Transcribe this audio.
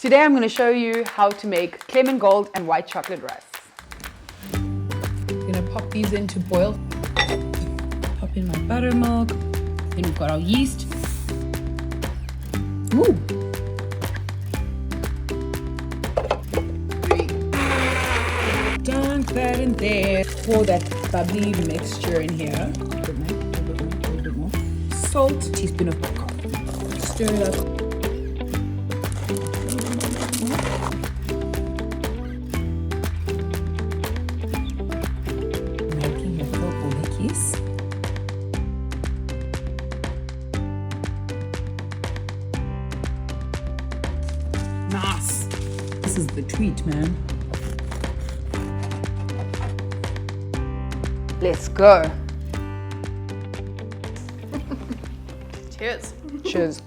Today I'm going to show you how to make ClemenGold and white chocolate rusks. I'm gonna pop these in to boil. Pop in my buttermilk. Then we've got our yeast. Ooh. Dunk that in there. Pour that bubbly mixture in here. A little bit more. Salt, teaspoon of popcorn. Stir it up. Making your purple lickies. Nice. This is the treat, man. Let's go. Cheers. Cheers.